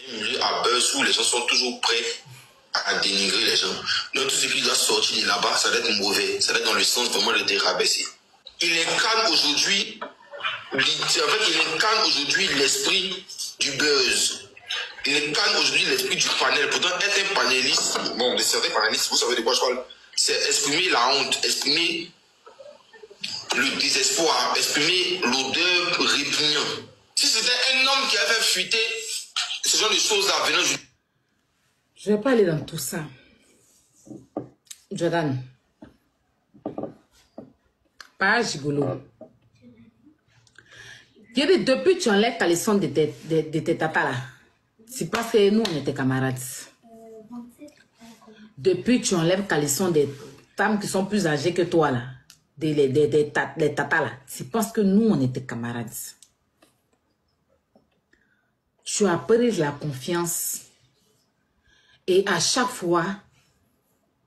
Un milieu à buzz où les gens sont toujours prêts à dénigrer les gens. Donc tout ce qui doit sortir de là-bas, ça doit être mauvais. Ça doit être dans le sens vraiment de te rabaisser. Il incarne aujourd'hui, en fait, il incarne aujourd'hui l'esprit du buzz. Il incarne aujourd'hui l'esprit du panel. Pourtant, être un panéliste, bon, de certains panélistes, vous savez de quoi je parle, c'est exprimer la honte, exprimer le désespoir, exprimer l'odeur répugnante. Si c'était un homme qui avait fuité ce genre de choses-là venant du... Je ne vais pas aller dans tout ça. Jordan. Pas gigolo. Depuis que tu enlèves ta leçon de tes tatas là, c'est parce que nous on était camarades. Depuis que tu enlèves ta leçon des femmes qui sont plus âgées que toi là, des tatas là, c'est parce que nous on était camarades. Tu as pris la confiance et à chaque fois,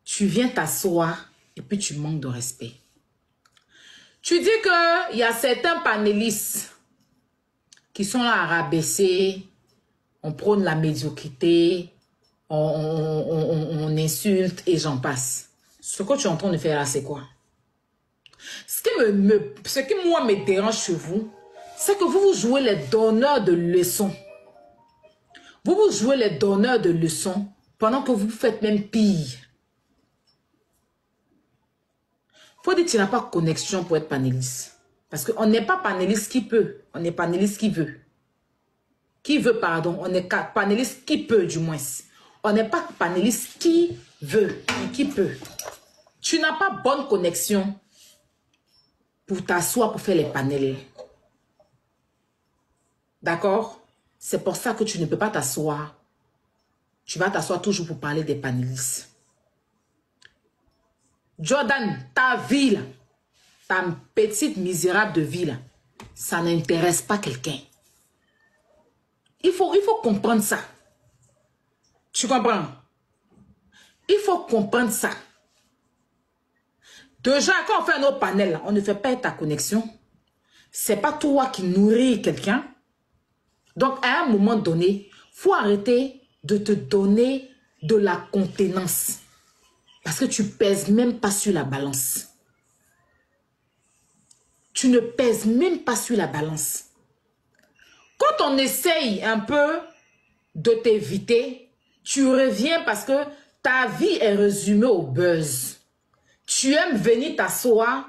tu viens t'asseoir et puis tu manques de respect. Tu dis qu'il y a certains panélistes qui sont là à rabaisser, on prône la médiocrité, on insulte et j'en passe. Ce que tu es en train de faire là, c'est quoi? Ce qui moi me dérange chez vous, c'est que vous jouez les donneurs de leçons. Vous jouez les donneurs de leçons pendant que vous faites même pire. Faut dire que tu n'as pas de connexion pour être panéliste. Parce qu'on n'est pas panéliste qui peut. On est panéliste qui veut. Qui veut, pardon. On est panéliste qui peut, du moins. On n'est pas panéliste qui veut, mais qui peut. Tu n'as pas bonne connexion pour t'asseoir pour faire les panels. D'accord? C'est pour ça que tu ne peux pas t'asseoir. Tu vas t'asseoir toujours pour parler des panélistes. Jordan, ta vie, là, ta petite misérable de vie, là, ça n'intéresse pas quelqu'un. Il faut comprendre ça. Tu comprends? Il faut comprendre ça. Déjà, quand on fait un autre panel, là, on ne fait pas ta connexion. C'est pas toi qui nourris quelqu'un. Donc, à un moment donné, il faut arrêter de te donner de la contenance. Parce que tu pèses même pas sur la balance. Tu ne pèses même pas sur la balance. Quand on essaye un peu de t'éviter, tu reviens parce que ta vie est résumée au buzz. Tu aimes venir t'asseoir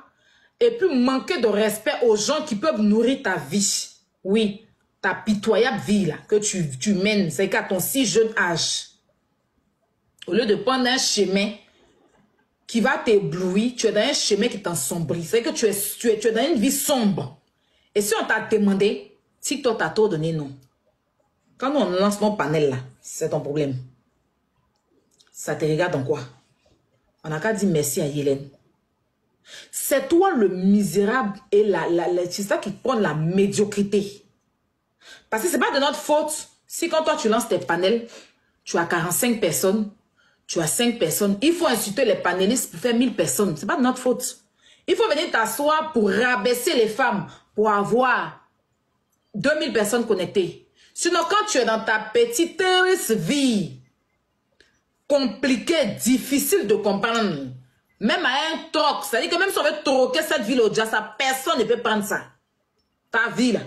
et puis manquer de respect aux gens qui peuvent nourrir ta vie. Oui, ta pitoyable vie là, que tu mènes, c'est qu'à ton si jeune âge. Au lieu de prendre un chemin qui va t'éblouir, tu es dans un chemin qui t'ensombrit. C'est que tu es dans une vie sombre. Et si on t'a demandé, si toi t'as tout donné, non. Quand nous on lance nos panels là, c'est ton problème. Ça te regarde en quoi? On n'a qu'à dire merci à Hélène. C'est toi le misérable et c'est ça qui prend la médiocrité. Parce que c'est pas de notre faute si quand toi tu lances tes panels, tu as 45 personnes, tu as 5 personnes. Il faut insulter les panélistes pour faire 1000 personnes. C'est pas de notre faute. Il faut venir t'asseoir pour rabaisser les femmes, pour avoir 2000 personnes connectées. Sinon, quand tu es dans ta petite vie, compliquée, difficile de comprendre, même à un troc, c'est-à-dire que même si on veut troquer cette ville au Jassa, personne ne peut prendre ça. Ta vie, là,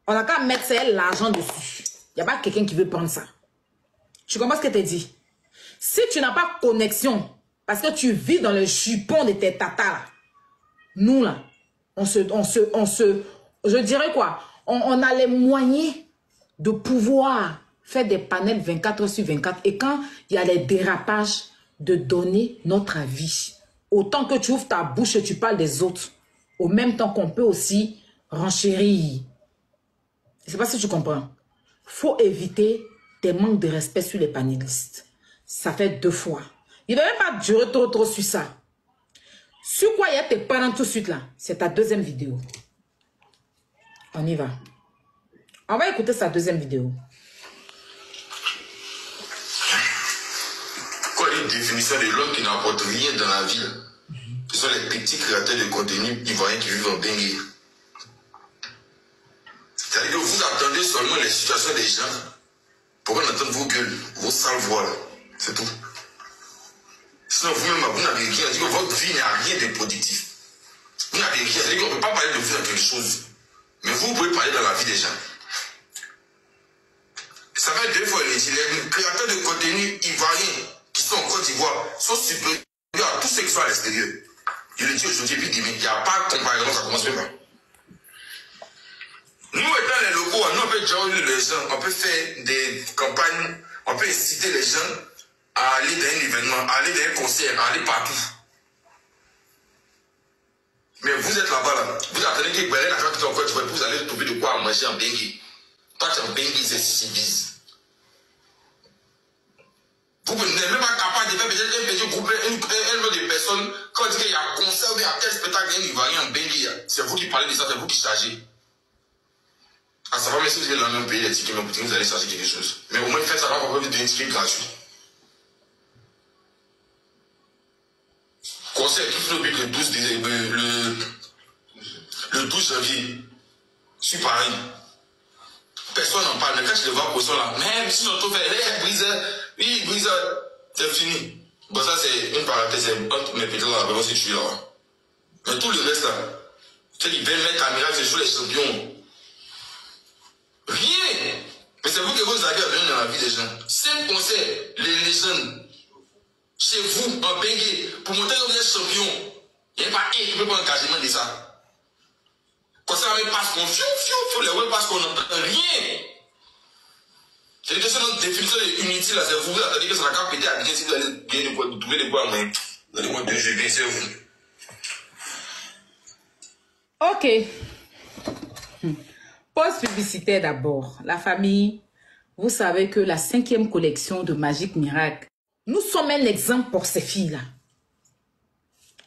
on n'a qu'à mettre l'argent dessus. Il n'y a pas quelqu'un qui veut prendre ça. Tu comprends ce que je t'ai dit? Si tu n'as pas de connexion, parce que tu vis dans le jupon de tes tatas, là, nous, là, je dirais quoi? On a les moyens de pouvoir faire des panels 24 heures sur 24. Et quand il y a des dérapages, de donner notre avis. Autant que tu ouvres ta bouche et tu parles des autres. Au même temps qu'on peut aussi renchérir. Je ne sais pas si tu comprends. Il faut éviter des manques de respect sur les panélistes. Ça fait 2 fois. Il ne va même pas durer trop sur ça. Sur quoi il y a tes parents tout de suite là? C'est ta deuxième vidéo. On y va. On va écouter sa deuxième vidéo. Quoi une définition de l'homme qui n'apporte rien dans la vie? Ce sont les petits créateurs de contenu ivoiriens qui vivent en Bengué. C'est-à-dire que vous attendez seulement les situations des gens pour qu'on d'entendre vos gueules, vos sales voix là. C'est tout. Sinon, vous-même, vous n'avez rien. C'est-à-dire que votre vie n'a rien de positif. Vous n'avez rien. C'est-à-dire qu'on ne peut pas parler de vous dans quelque chose. Mais vous pouvez parler dans la vie des gens. Ça fait 2 fois, les créateurs de contenu ivoiriens qui sont en Côte d'Ivoire sont supérieurs à tous ceux qui sont à l'extérieur. Je le dis aujourd'hui, puis demain, il n'y a pas de comparaison, ça commence même pas. Nous, étant les locaux, nous, on peut déjà les gens, on peut faire des campagnes, on peut inciter les gens à aller dans un événement, à aller dans un concert, à aller partout. Mais vous êtes là-bas, là. Vous attendez que Béret, la carte encore, vous allez trouver de quoi manger en Bengue. Toi, tu es en Bengue, c'est Sibis. Vous n'êtes même pas capable de faire peut-être un petit groupe, un lot de personnes, quand on dit qu'il y a un concert ou il y a quel spectacle d'un Ivoirien en Bengue, c'est vous qui parlez de ça, c'est vous qui chargez. À savoir, même si vous êtes dans le même pays, les tickets, vous allez charger quelque chose. Mais au moins, faites ça, on peut vous donner un ticket gratuit. Concert qui finit le 12 janvier, sur Paris. Personne n'en parle, mais quand je le vois, personne là, même si on trouve fait, Brise, c'est fini. Bon, ça, c'est une parenthèse, entre mes petits là, c'est tué là. Mais tout le reste là, c'est qu'ils veulent mettre caméra, c'est sur les champions. Rien! Mais c'est vous que vous avez à venir dans la vie des gens. 5 concerts, les légendes. Chez vous, en Bengue, pour montrer que vous êtes champion, il n'y a pas un qui peut prendre engagement de ça. Quand ça même passe qu'on les web passe qu'on n'entend rien. C'est une question de définition inutile là, c'est vous attendez que ça va quand péter à bien si vous allez bien trouver des bois, mais donnez-moi 2 jeux, bien c'est vous. Ok. Pause publicitaire d'abord. La famille, vous savez que la 5e collection de Magic Miracle, nous sommes un exemple pour ces filles-là.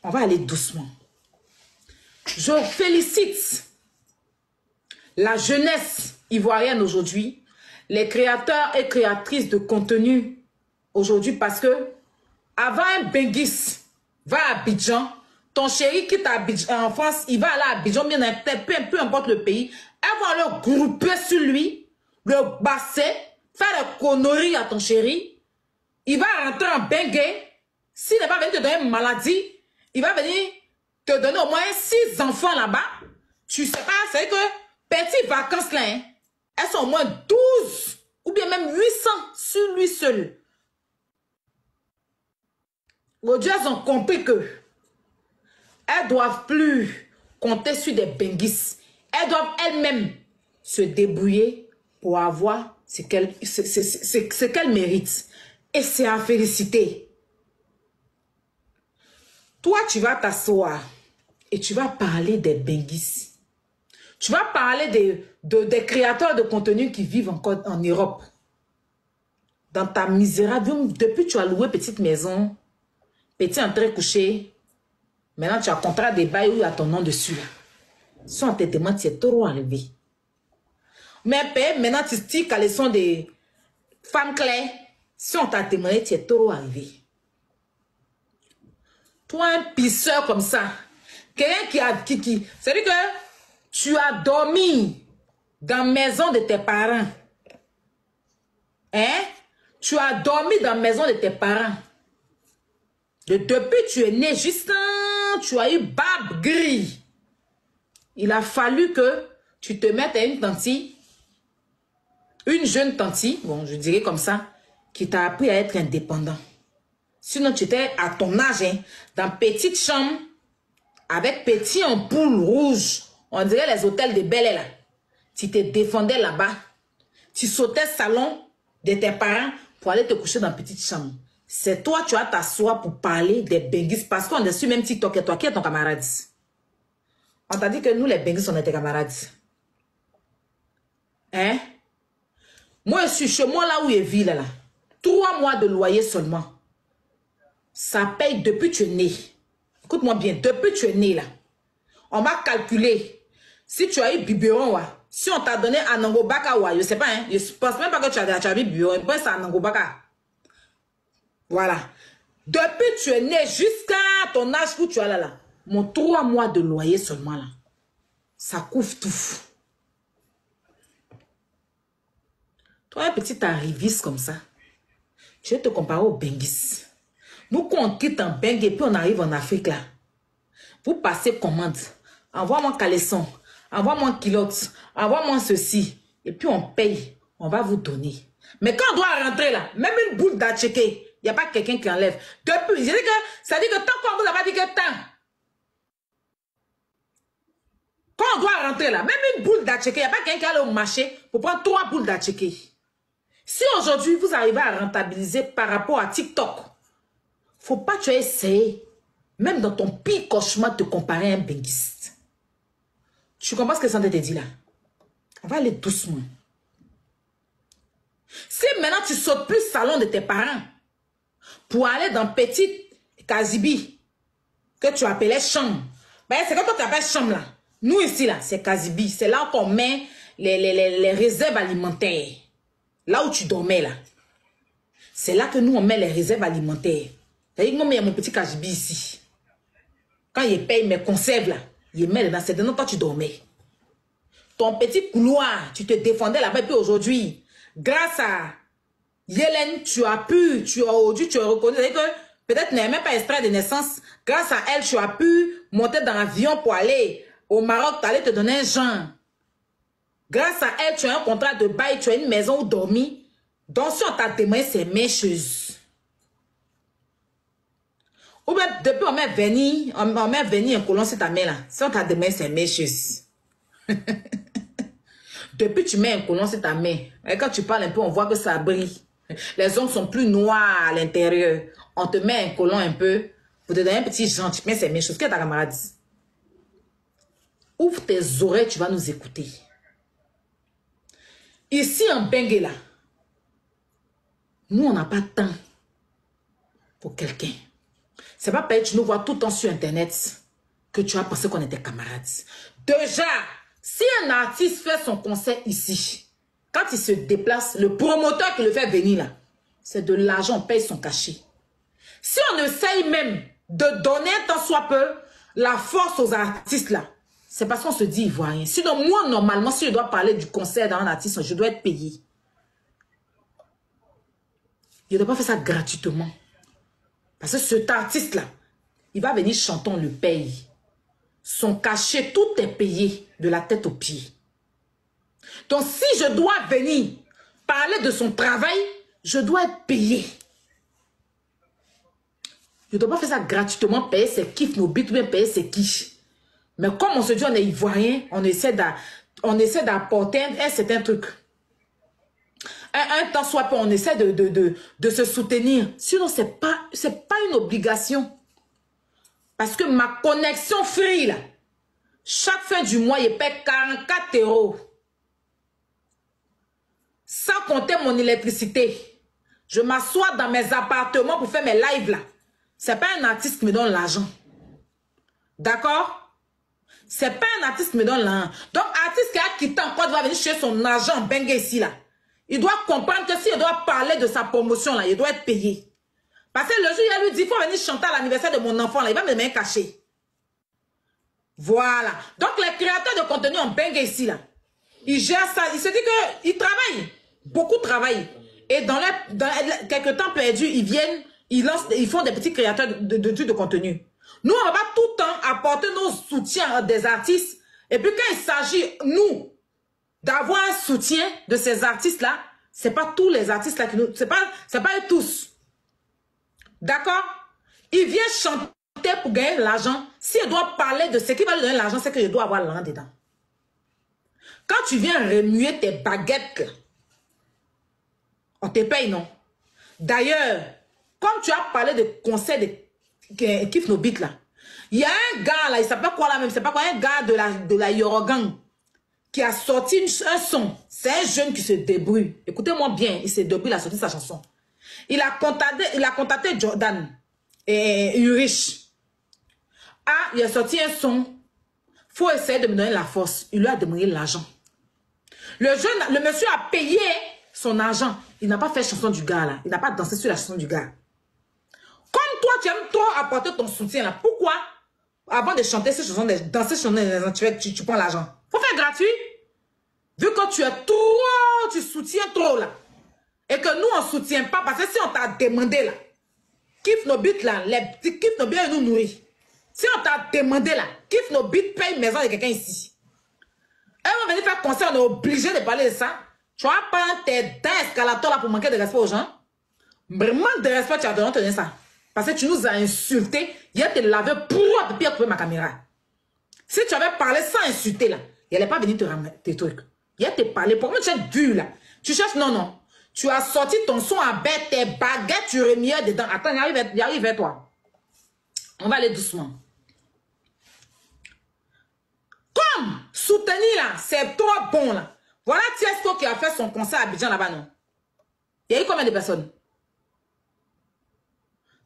On va aller doucement. Je félicite la jeunesse ivoirienne aujourd'hui, les créateurs et créatrices de contenu aujourd'hui, parce que avant un Benguis va à Abidjan, ton chéri quitte en France, il va aller à Abidjan, bien peu importe le pays, elle va le grouper sur lui, le basser, faire des conneries à ton chéri. Il va rentrer en Bengue. S'il n'est pas venu te donner une maladie, il va venir te donner au moins 6 enfants là-bas. Tu sais pas, c'est que petites vacances là, hein, elles sont au moins 12 ou bien même 800 sur lui seul. Aujourd'hui, elles ont compris que elles ne doivent plus compter sur des benguis. Elles doivent elles-mêmes se débrouiller pour avoir ce qu'elles méritent. Et c'est à féliciter. Toi, tu vas t'asseoir et tu vas parler des benguis. Tu vas parler des créateurs de contenu qui vivent encore en Europe. Dans ta misérable, depuis que tu as loué petite maison, petit entrée couché, maintenant tu as contrat de bail où il y a ton nom dessus. Si on te demande, tu es trop arrivé. Mais maintenant tu stickes à la leçon des femmes claires. Si on t'a demandé, tu es trop arrivé. Toi, un pisseur comme ça, quelqu'un qui c'est-à-dire que tu as dormi dans la maison de tes parents. Hein? Tu as dormi dans la maison de tes parents. Depuis que tu es né, juste tu as eu barbe gris. Il a fallu que tu te mettes à une tantille, une jeune tantille, bon, je dirais comme ça, qui t'a appris à être indépendant. Sinon, tu étais à ton âge, hein, dans petite chambre, avec petit ampoule rouge. On dirait les hôtels de Bel Air, là. Tu te défendais là-bas. Tu sautais salon de tes parents pour aller te coucher dans une petite chambre. C'est toi, tu vas t'asseoir pour parler des benguis. Parce qu'on est sur même TikTok et toi, qui est ton camarade? On t'a dit que nous, les benguis, on est tes camarades. Hein? Moi, je suis chez moi, là où je vis, là. 3 mois de loyer seulement. Ça paye depuis que tu es né. Écoute-moi bien, depuis que tu es né, là. On m'a calculé. Si tu as eu biberon, ouais. Si on t'a donné un Angobaka, ouais, je sais pas, hein. Je pense même pas que tu as eu biberon. Je pense que c'est un Angobaka. Voilà. Depuis que tu es né jusqu'à ton âge où tu es là, mon 3 mois de loyer seulement, là. Ça couvre tout. Toi, un petit arriviste comme ça, je vais te comparer au Benguis. Nous, quand on quitte en Bengue et puis on arrive en Afrique là, vous passez commande. Envoie-moi caleçon, envoie-moi culotte, envoie-moi ceci. Et puis on paye, on va vous donner. Mais quand on doit rentrer là, même une boule d'atchéké, il n'y a pas quelqu'un qui enlève. Depuis, je dis que, ça dit que tant qu'on vous a pas dit que tant. Quand on doit rentrer là, même une boule d'atchéké, il n'y a pas quelqu'un qui allait au marché pour prendre 3 boules d'atchéké. Si aujourd'hui vous arrivez à rentabiliser par rapport à TikTok, faut pas que tu aies essayé, même dans ton pire cauchemar, de te comparer à un benguiste. Tu comprends ce que ça te dit là? On va aller doucement. Si maintenant tu sautes plus salon de tes parents pour aller dans petite Kazibi que tu appelais chambre, ben c'est quand tu appelles chambre là. Nous ici là, c'est Kazibi. C'est là qu'on met les réserves alimentaires. Là où tu dormais là. C'est là que nous on met les réserves alimentaires. C'est-à-dire que moi, il y a mon petit Kazibi ici. Quand il paye mes conserves là, il met dedans. C'est dedans quand tu dormais. Ton petit couloir, tu te défendais là-bas. Et puis aujourd'hui, grâce à Yélène, tu as reconnu. C'est-à-dire que peut-être tu n'avais même pas extrait de naissance. Grâce à elle, tu as pu monter dans l'avion pour aller au Maroc, tu allais te donner un genre. Grâce à elle, tu as un contrat de bail, tu as une maison où dormir. Donc si on t'a demandé, c'est mes choses. Ou bien depuis on met venir un colon sur ta main là. Si on t'a demandé, c'est mes choses. Depuis tu mets un colon sur ta main. Et quand tu parles un peu, on voit que ça brille. Les ongles sont plus noirs à l'intérieur. On te met un colon un peu pour te donner un petit genre. Tu mets ces mes choses. Qu'est-ce que ta camarade dit? Ouvre tes oreilles, tu vas nous écouter. Ici en Bengue là, nous on n'a pas de temps pour quelqu'un. C'est pas parce que tu nous vois tout le temps sur internet que tu as pensé qu'on était camarades. Déjà, si un artiste fait son concert ici, quand il se déplace, le promoteur qui le fait venir là, c'est de l'argent, on paye son cachet. Si on essaye même de donner un tant soit peu la force aux artistes là, c'est parce qu'on se dit ivoirien. Sinon, moi, normalement, si je dois parler du concert d'un artiste, je dois être payé. Je ne dois pas faire ça gratuitement. Parce que cet artiste-là, il va venir chanter, on le paye. Son cachet, tout est payé de la tête aux pieds. Donc, si je dois venir parler de son travail, je dois être payé. Je ne dois pas faire ça gratuitement, payer ses kiffs, nos bits, ou bien payer ses quiches. Mais comme on se dit on est ivoirien, on essaie d'apporter un certain truc. Un temps soit peu, on essaie de se soutenir. Sinon, ce n'est pas une obligation. Parce que ma connexion free, là, chaque fin du mois, il paie 44 €. Sans compter mon électricité. Je m'assois dans mes appartements pour faire mes lives, là. Ce n'est pas un artiste qui me donne l'argent. D'accord? C'est pas un artiste qui me donne l'argent. Donc, artiste qui a quitté en Côte d'Ivoire venir chercher son argent en Bengue ici, là. Il doit comprendre que s'il doit parler de sa promotion, là, il doit être payé. Parce que le jour, il lui dit, il faut venir chanter à l'anniversaire de mon enfant, là. Il va me mettre caché. Voilà. Donc, les créateurs de contenu en Bengue ici, là, ils gèrent ça. Il se dit qu'ils travaillent. Beaucoup travaillent. Et dans quelques temps perdus, ils viennent, ils font des petits créateurs de contenu. Nous, on ne va pas tout le temps apporter nos soutiens à des artistes. Et puis quand il s'agit, nous, d'avoir un soutien de ces artistes-là, ce n'est pas tous les artistes-là qui nous... Ce n'est pas eux tous. D'accord? Il vient chanter pour gagner de l'argent. S'il doit parler de ce qui va lui donner l'argent, c'est que je dois avoir l'argent dedans. Quand tu viens remuer tes baguettes, là, on te paye, non? D'ailleurs, comme tu as parlé de concert de Kiff No Beat là. Il y a un gars là, il s'appelle quoi là même, c'est pas quoi, un gars de la Yorogang qui a sorti un son. C'est un jeune qui se débrouille. Écoutez-moi bien, il s'est débrouillé, il a sorti sa chanson. Il a contacté Jordan et Urich. Ah, il a sorti un son. Faut essayer de me donner la force. Il lui a demandé l'argent. Le monsieur a payé son argent. Il n'a pas fait chanson du gars là. Il n'a pas dansé sur la chanson du gars. Comme toi, tu aimes toi apporter ton soutien là. Pourquoi, avant de chanter ces chansons, danser sur les tu prends l'argent? Faut faire gratuit. Vu que tu es trop, tu soutiens trop là. Et que nous, on ne soutient pas. Parce que si on t'a demandé là, kiffe nos bits là, les petits kiffe nos biens et nous nourrir. Si on t'a demandé là, kiffe nos bits, paye une maison de quelqu'un ici. Et on va venir faire concert, on est obligé de parler de ça. Tu vas prendre tes dents escalators là pour manquer de respect aux gens. Vraiment de respect, tu as donné tenir ça. Parce que tu nous as insultés. Il a te lavé pour puis couper ma caméra. Si tu avais parlé sans insulter là, il n'allait pas venir te ramener tes trucs. Il a te parlé. Pourquoi tu es dur là? Tu cherches, non, non. Tu as sorti ton son à bête, tes baguettes, tu remuais dedans. Attends, il arrive vers toi. On va aller doucement. Comme soutenir là, c'est trop bon là. Voilà Tiesco qui a fait son concert à Abidjan là-bas, non? Il y a eu combien de personnes?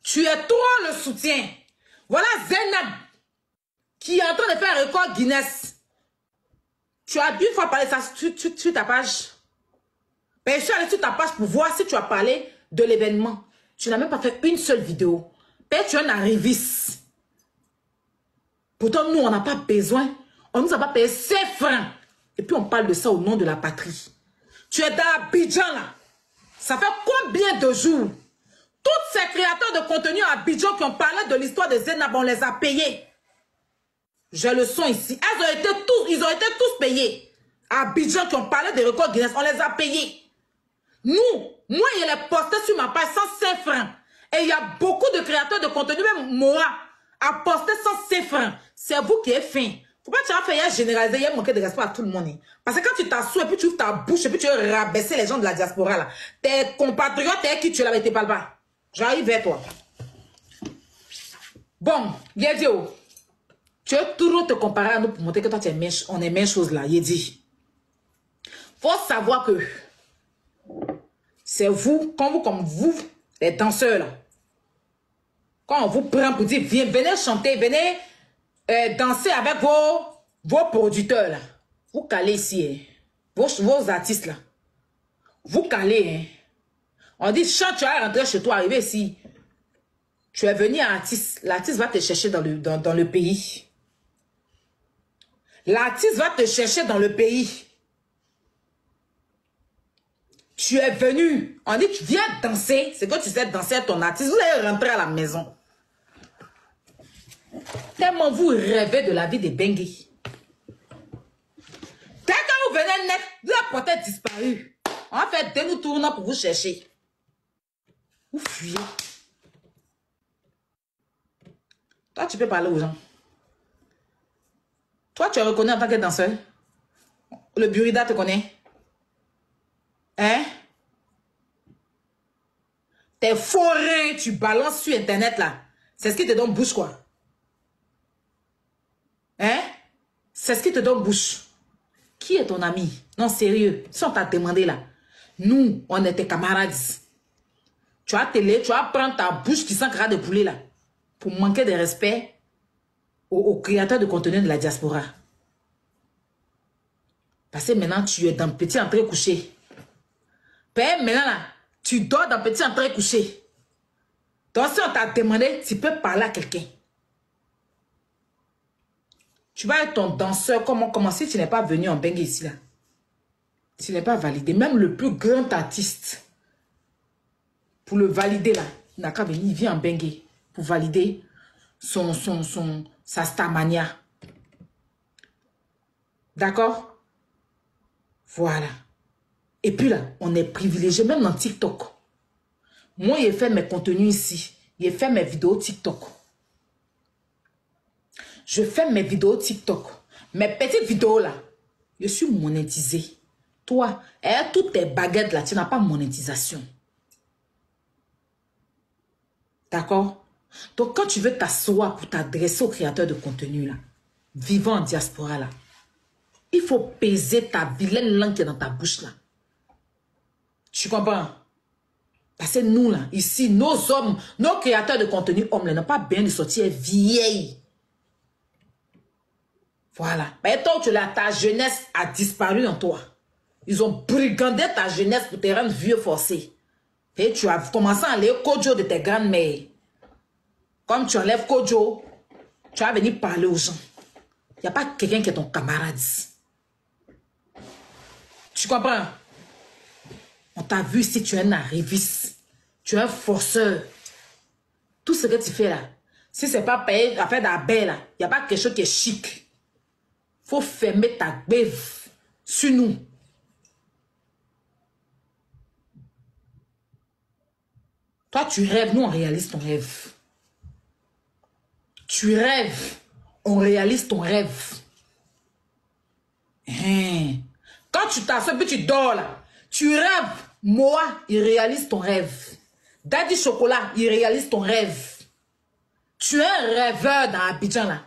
Tu es trop le soutien. Voilà Zainab qui est en train de faire un record Guinness. Tu as une fois parlé ça sur ta page. Ben, je suis allé sur ta page pour voir si tu as parlé de l'événement. Tu n'as même pas fait une seule vidéo. Ben, tu es un arriviste. Pourtant, nous, on n'a pas besoin. On ne nous a pas payé 5 francs. Et puis, on parle de ça au nom de la patrie. Tu es dans Abidjan, là. Ça fait combien de jours? Tous ces créateurs de contenu à Abidjan qui ont parlé de l'histoire de Zainab, on les a payés. J'ai le son ici. Ils ont été tous payés. À Abidjan qui ont parlé des records Guinness, on les a payés. Nous, moi, il est posté sur ma page 105 francs. Et il y a beaucoup de créateurs de contenu, même moi, à poster 105 francs. C'est vous qui êtes fin. Faut pas que tu as fait généraliser, il y a manqué de respect à tout le monde. Parce que quand tu t'assois et puis tu ouvres ta bouche et puis tu veux rabaisser les gens de la diaspora, là, tes compatriotes, t'es qui tu es là, mais t'es pas là. J'arrive vers toi. Bon, Yedio, tu veux toujours te comparer à nous pour montrer que toi, on est même chose là, Yedi. Faut savoir que c'est vous, comme vous, les danseurs là. Quand on vous prend pour dire, viens, venez chanter, venez danser avec vos producteurs là. Vous calez ici, hein. Vos artistes là. Vous calez, hein. On dit, chante, tu vas rentrer chez toi, arriver ici. Tu es venu artiste. L'artiste va te chercher dans le pays. L'artiste va te chercher dans le pays. Tu es venu. On dit, tu viens danser. C'est que tu sais danser à ton artiste. Vous allez rentrer à la maison. Tellement vous rêvez de la vie des Benguis. Dès que vous venez net, la porte est disparue. On va faire deux tournants pour vous chercher. Vous fuyez. Toi, tu peux parler aux gens. Toi, tu es reconnu en tant que danseur. Le Burida te connaît. Hein? Tes forains, tu balances sur Internet là. C'est ce qui te donne bouche quoi. Hein? C'est ce qui te donne bouche. Qui est ton ami? Non, sérieux. Si on t'a demandé là. Nous, on était camarades. Tu vas prendre ta bouche qui sent gras de poulet là. Pour manquer de respect aux créateurs de contenu de la diaspora. Parce que maintenant, tu es dans petit entrée couché. Maintenant, là, tu dors dans petit entrée couché. Donc, si on t'a demandé, tu peux parler à quelqu'un. Tu vas être ton danseur. Comment si tu n'es pas venu en Bengue ici, là. Tu n'es pas validé. Même le plus grand artiste, pour le valider, là, il n'a qu'à venir. Il vient en Bengue pour valider sa Starmania. D'accord? Voilà. Et puis là, on est privilégié, même dans TikTok. Moi, j'ai fait mes contenus ici. J'ai fait mes vidéos TikTok. Je fais mes vidéos TikTok. Mes petites vidéos là, je suis monétisé. Toi, toutes tes baguettes là, tu n'as pas monétisation. D'accord? Donc, quand tu veux t'asseoir pour t'adresser aux créateurs de contenu là, vivant en diaspora là, il faut peser ta vilaine langue qui est dans ta bouche là. Tu comprends? Parce que nous là, ici, nos hommes, nos créateurs de contenu hommes là, n'ont pas bien de sortir vieilles. Voilà. Mais toi, ta jeunesse a disparu en toi. Ils ont brigandé ta jeunesse pour te rendre vieux forcé. Et tu as commencé à enlever Kojo de tes grandes-mères. Comme tu enlèves Kojo, tu vas venir parler aux gens. Il n'y a pas quelqu'un qui est ton camarade. Tu comprends? On t'a vu si tu es un arriviste. Tu es un forceur. Tout ce que tu fais là, si c'est pas payé à faire d'abeille là, il n'y a pas quelque chose qui est chic. Faut fermer ta bève sur nous. Toi, tu rêves, nous, on réalise ton rêve. Tu rêves, on réalise ton rêve. Hein. Quand tu t'assois puis tu dors là, tu rêves. Moi, il réalise ton rêve. Daddy Chocolat, il réalise ton rêve. Tu es un rêveur dans Abidjan là.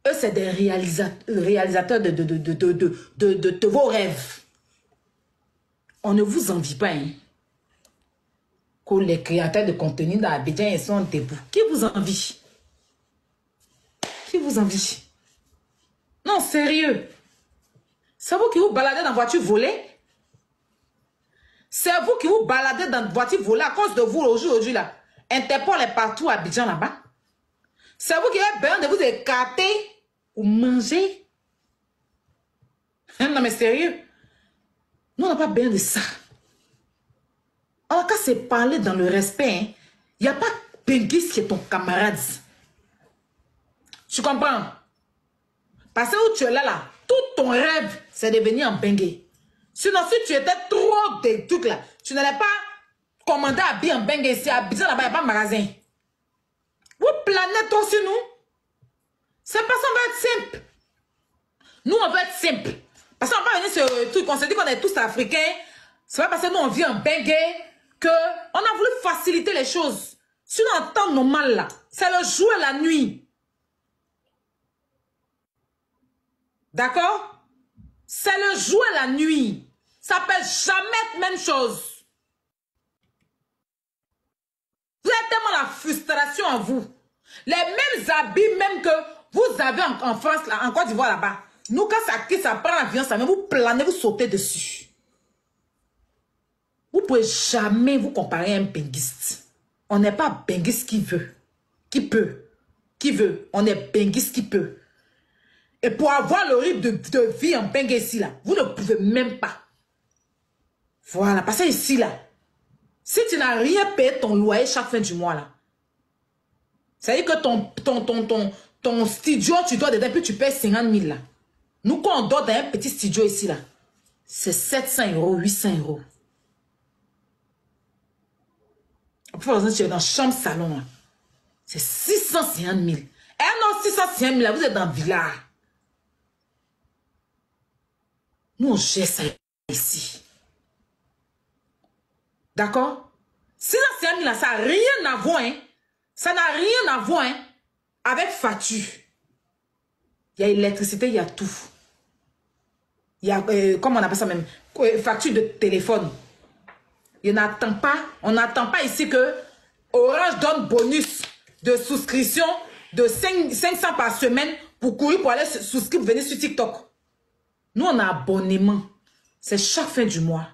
Eux, c'est des réalisateurs de vos rêves. On ne vous envie pas, hein. Que les créateurs de contenu dans Abidjan, ils sont debout. Qui vous envie? Qui vous envie? Non, sérieux. C'est vous qui vous baladez dans voiture volée? C'est vous qui vous baladez dans voiture volée à cause de vous aujourd'hui là. Interpol est partout à Abidjan là-bas. C'est vous qui avez besoin de vous écarter ou manger. Non mais sérieux. Nous on n'a pas besoin de ça. On n'a qu'à se parler dans le respect. Hein. Il n'y a pas Benguis qui est ton camarade. Tu comprends? Parce que où tu es là, tout ton rêve, c'est de venir en Bengue. Sinon, si tu étais trop des trucs là, tu n'allais pas commander à bien en Bengue ici, à Abidjan là-bas, il n'y a pas de magasin. Vous planez toi aussi, nous? C'est parce qu'on veut être simple. Nous, on veut être simple. Parce qu'on va venir sur ce truc, on se dit qu'on est tous africains. C'est pas parce que nous, on vit en Bengue qu'on a voulu faciliter les choses. Sinon, en temps normal, là, c'est le jour et la nuit. D'accord? C'est le jour et la nuit. Ça ne peut jamais être la même chose. Vous avez tellement la frustration en vous. Les mêmes habits même que vous avez en France, là, en Côte d'Ivoire là-bas. Nous, quand ça quitte, ça prend l'avion, ça vient, vous planez, vous sautez dessus. Vous ne pouvez jamais vous comparer à un benguiste. On n'est pas benguiste qui veut. Qui peut. Qui veut. On est benguiste qui peut. Et pour avoir le rythme de vie en bengue ici, là, vous ne pouvez même pas. Voilà, parce que ici, là, si tu n'as rien payé ton loyer chaque fin du mois, là, ça veut dire que ton studio, tu dois dedans, puis tu payes 50 000, là. Nous, quand on dort dans un petit studio ici, là, c'est 700 €, 800 €. Par exemple, tu es dans chambre salon, là. C'est 650 000. Eh non, 650 000, là, vous êtes dans villa. Nous, on gère ça ici. D'accord? 650 000, là, ça n'a rien à voir, hein. Ça n'a rien à voir, hein, avec facture. Il y a électricité, il y a tout. Il y a, comment on appelle ça même? Facture de téléphone. On n'attend pas ici que Orange donne bonus de souscription de 500 par semaine pour courir pour aller souscrire, venir sur TikTok. Nous, on a abonnement. C'est chaque fin du mois.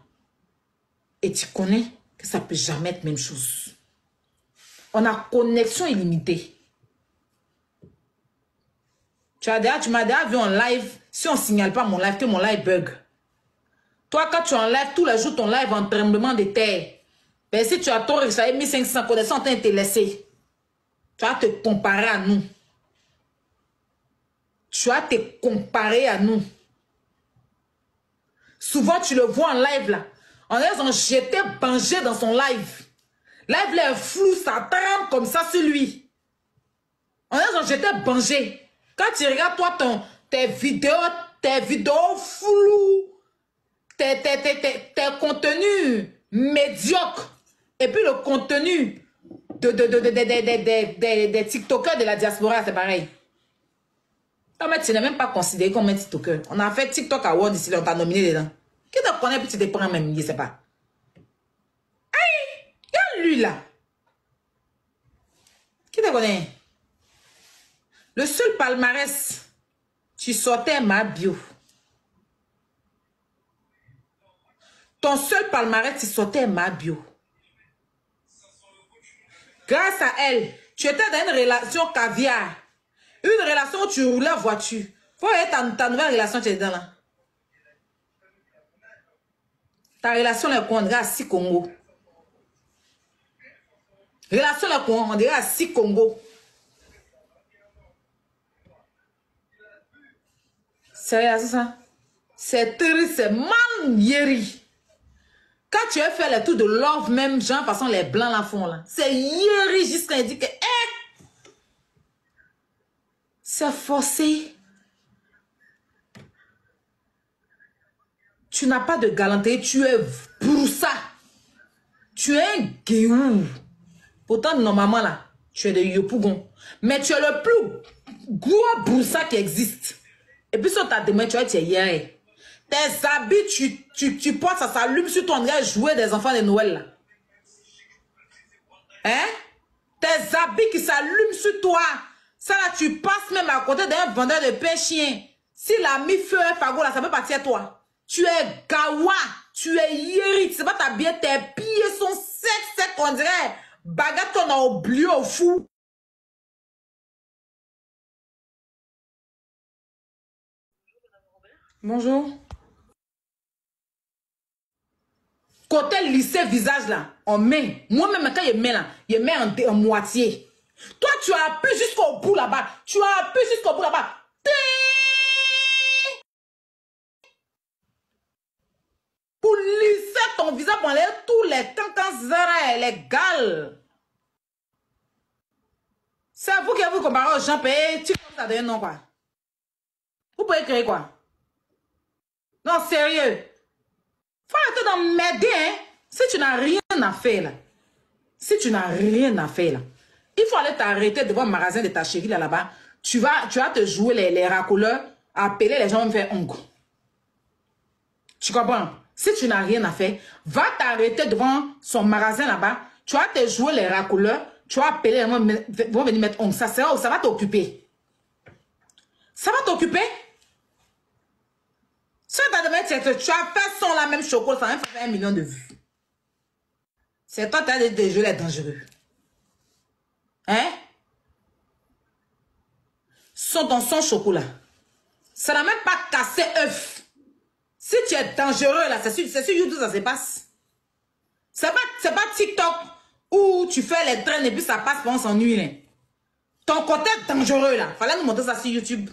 Et tu connais que ça ne peut jamais être la même chose. On a connexion illimitée. Tu m'as déjà vu en live. Si on ne signale pas mon live, que mon live bug. Toi, quand tu enlèves tous les jours ton live en tremblement de terre, ben si tu as ton résultat 1500 connaissances, on t'a laissé. Tu vas te comparer à nous. Tu vas te comparer à nous. Souvent, tu le vois en live là. En disant, j'étais bangé dans son live. Live là est flou, ça tremble comme ça sur lui. En disant, j'étais bangé. Quand tu regardes toi tes vidéos floues, tes contenus médiocres, et puis le contenu des TikTokers de la diaspora, c'est pareil. Non, mais tu n'es même pas considéré comme un TikToker. On a fait TikTok Award ici, on t'a nominé dedans. Qui te connaît puis tu te prends même, je ne sais pas. Aïe, il y a lui là. Qui te connaît? Le seul palmarès, tu sortais ma bio. Ton seul palmarès, tu sortais ma bio. Grâce à elle, tu étais dans une relation caviar. Une relation où tu roulais en voiture. Faut être ta nouvelle relation, tu es dedans là. Ta relation là, on dirait à 6 Congo. Relation là, on dirait à 6 Congo. C'est ça. C'est triste, c'est mal yéri. Quand tu as fait le tour de love, même genre, façon les blancs la font là. C'est yéri jusqu'à dire que, c'est forcé. Tu n'as pas de galanterie, tu es pour ça. Tu es un guéou. Pourtant, normalement là, tu es de Yopougon. Mais tu es le plus gros broussa qui existe. Et puis sur ta demain, tu es hier. Tes habits, tu portes, ça s'allume sur ton nez, jouer des enfants de Noël là. Hein? Tes habits qui s'allument sur toi. Ça là, tu passes même à côté d'un vendeur de pain chien. Si la mis feu un fagot là, ça peut partir à toi. Tu es gawa, tu es yéri, tu sais pas t'habiller, tes pieds sont secs, on dirait. Bagarre, on a oublié au fou. Bonjour. Côté lycée visage là, on met. Moi-même, quand il met là, il met en moitié. Toi, tu as appuyé jusqu'au bout là-bas. Tu as appuyé jusqu'au bout là-bas. Pour lisser ton visage, pour enlever tous les cancans, les gales. C'est vous qui vous comparez aux gens payés. Tu peux ça donner non quoi. Vous pouvez créer quoi? Non, sérieux. Faut arrêter d'en m'aider, hein. Si tu n'as rien à faire là. Si tu n'as rien à faire là. Il faut aller t'arrêter devant le magasin de ta chérie là-bas. Tu vas te jouer les racoleurs, appeler les gens, me faire ongle. Tu comprends? Si tu n'as rien à faire, va t'arrêter devant son magasin là-bas. Tu vas te jouer les racoleurs. Tu vas appeler les gens, vont venir mettre ongle. Ça va t'occuper. Ça va t'occuper? Si tu as fait son la même chocolat, ça va faire 1 million de vues. C'est toi qui as des jeux les dangereux. Hein? Dans son chocolat. Ça n'a même pas cassé œuf. Si tu es dangereux là, c'est sur YouTube ça se passe. C'est pas TikTok où tu fais les traînes et puis ça passe pour on s'ennuie. Ton côté dangereux là, fallait nous montrer ça sur YouTube.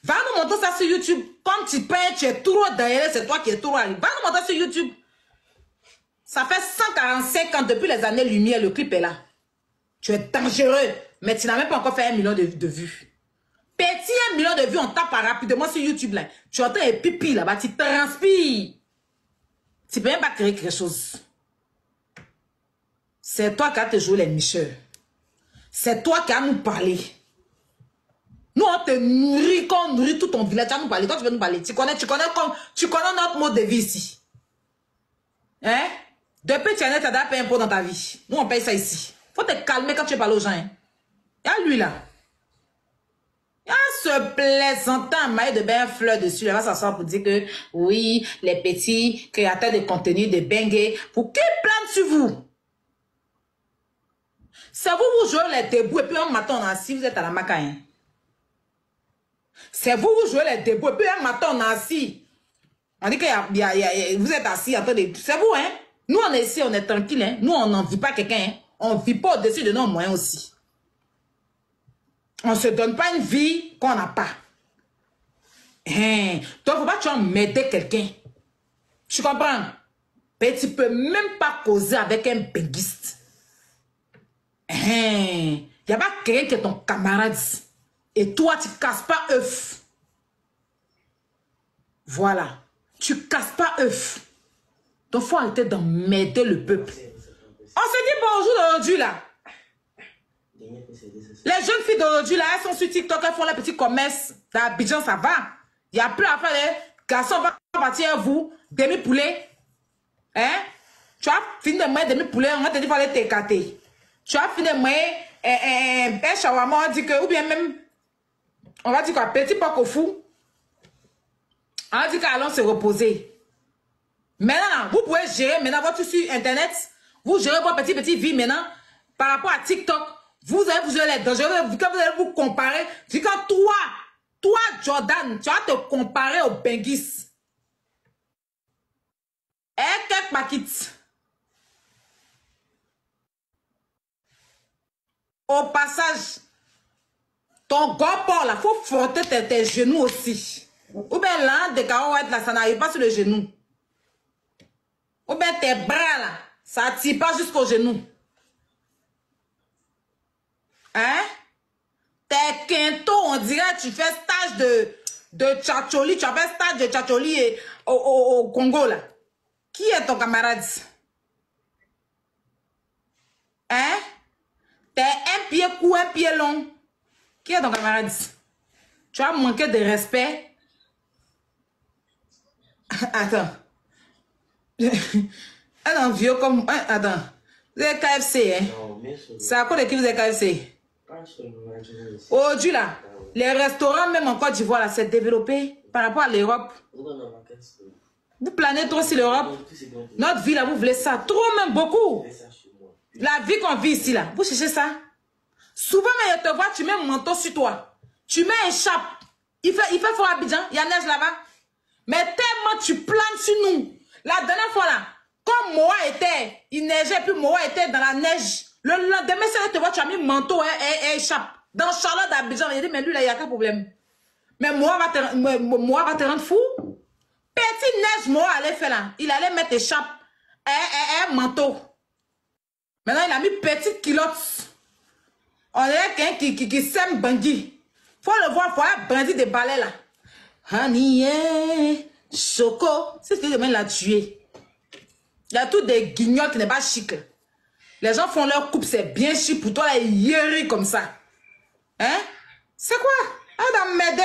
Va nous montrer ça sur YouTube. Quand tu peins, tu es trop derrière, c'est toi qui es trop arrivé. Va nous montrer sur YouTube. Ça fait 145 ans depuis les années lumière, le clip est là. Tu es dangereux, mais tu n'as même pas encore fait 1 million de vues. Petit 1 million de vues, on tape rapidement sur YouTube là. Tu entends un pipi là-bas, tu transpires. Tu peux même pas créer quelque chose. C'est toi qui as te joué les micheurs. C'est toi qui as nous parlé. Nous, on te nourrit, quand on nourrit tout ton village, tu vas nous parler. Toi, tu veux nous parler. Tu connais notre mode de vie ici. Hein? Depuis, tu as payé un pot dans ta vie. Nous, on paye ça ici. Faut te calmer quand tu parles aux gens. Hein? Il y a lui là. Il y a ce plaisantin maille de bain fleur dessus. Il va s'asseoir pour dire que oui, les petits créateurs de contenu de Bengue, pour qu'ils plantent sur vous. C'est vous jouez les débouts et puis un matin on est assis, vous êtes à la macaille. C'est vous jouez les débouts et puis un matin on est assis. On dit que vous êtes assis en train de... C'est vous, hein? Nous on est ici, on est tranquille, hein? Nous on n'en vit pas quelqu'un, hein? On ne vit pas au-dessus de nos moyens aussi. On ne se donne pas une vie qu'on n'a pas. Hein? Donc, il ne faut pas que tu m'aider quelqu'un. Tu comprends? Mais tu ne peux même pas causer avec un benguiste. Il n'y a pas quelqu'un qui est ton camarade. Et toi, tu ne casses pas œuf. Voilà. Tu ne casses pas œuf. Donc, il faut arrêter d'emmerder le peuple. On se dit bonjour aujourd'hui, là. Les jeunes filles d'aujourd'hui, là, elles sont sur TikTok, elles font les petits commerces. D'Abidjan, ça va. Il n'y a plus à faire. Les garçons vont partir à vous. Demi-poulet. Hein? Tu as fini de manger demi-poulet, on va te dire qu'il fallait t'écarter. Tu as fini de manger un shawarma, on dit que, ou bien même, on va dire quoi, petit poc au fou. On va dire qu'allons se reposer. Maintenant, vous pouvez gérer maintenant votre sur Internet. Vous gérez votre petite vie maintenant par rapport à TikTok. Vous allez être dangereux. Quand vous allez vous comparer, quand toi, Jordan, tu vas te comparer au Benguis. Et quelques paquets. Au passage, ton corps là, faut frotter tes genoux aussi. Ou bien là, des carottes là, ça n'arrive pas sur le genou. Ou bien tes bras là, ça ne tire pas jusqu'au genou. Hein? Tes quintos, on dirait que tu fais stage de tchatcholi. Tu as fait stage de tchatcholi au Congo là. Qui est ton camarade? Hein? T'es un pied court, un pied long. Qui est ton camarade? Tu as manqué de respect. Attends. Un vieux comme... Attends. Vous êtes KFC, hein? C'est à cause de qui vous êtes KFC? Aujourd'hui, là, les restaurants, même en Côte d'Ivoire, là, c'est développé par rapport à l'Europe. Vous planez trop sur l'Europe. Notre vie, là, vous voulez ça. Trop, même beaucoup. La vie qu'on vit ici, là, vous cherchez ça. Souvent, quand je te vois, tu mets un manteau sur toi. Tu mets un chape. Il fait froid à Abidjan, il y a neige là-bas. Mais tellement tu planes sur nous. La dernière fois, là, comme Moa était, il neigeait, puis Moa était dans la neige. Le lendemain, si je te vois, tu as mis manteau et chape. Dans Charlotte d'Abidjan, il dit, mais lui, là, il n'y a qu'un problème. Mais Moa va te rendre fou. Petite neige, Moa allait faire là. Il allait mettre échappe et manteau. Maintenant, il a mis petite culotte. On est quelqu'un qui sème bandit. Faut le voir, faut un bandit de balai là. Honey, Choco. C'est ce que je viens de la tuer. Il y a tout des guignols qui n'est pas chic. Les gens font leur coupe, c'est bien chic. Pour toi, là, yéri comme ça. Hein? C'est quoi? Adam m'aider?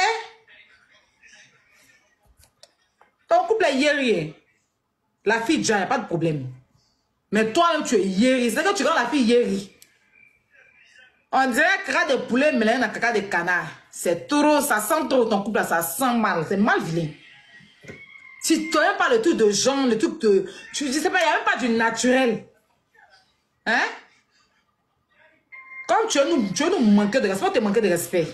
Ton couple est yéri. La fille, déjà, il n'y a pas de problème. Mais toi-même, tu es yéri. C'est que tu rends la fille yéri. On dirait caca de poulet mélangé à caca de canard. C'est trop, ça sent trop ton couple, là, ça sent mal. C'est mal vilain. Tu ne connais pas le truc de genre, le truc de... Tu dis, c'est pas, il n'y a même pas du naturel. Hein? Comme tu veux nous manquer de respect, on te manque de respect.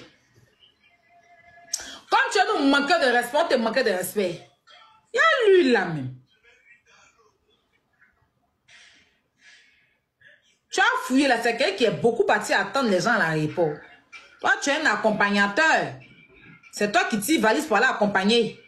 Comme tu veux nous manquer de respect, on te manque de respect. Il y a lui là même. Tu as fouillé là, c'est quelqu'un qui est beaucoup parti attendre les gens à l'aéroport. Toi, tu es un accompagnateur. C'est toi qui tires valise pour aller accompagner.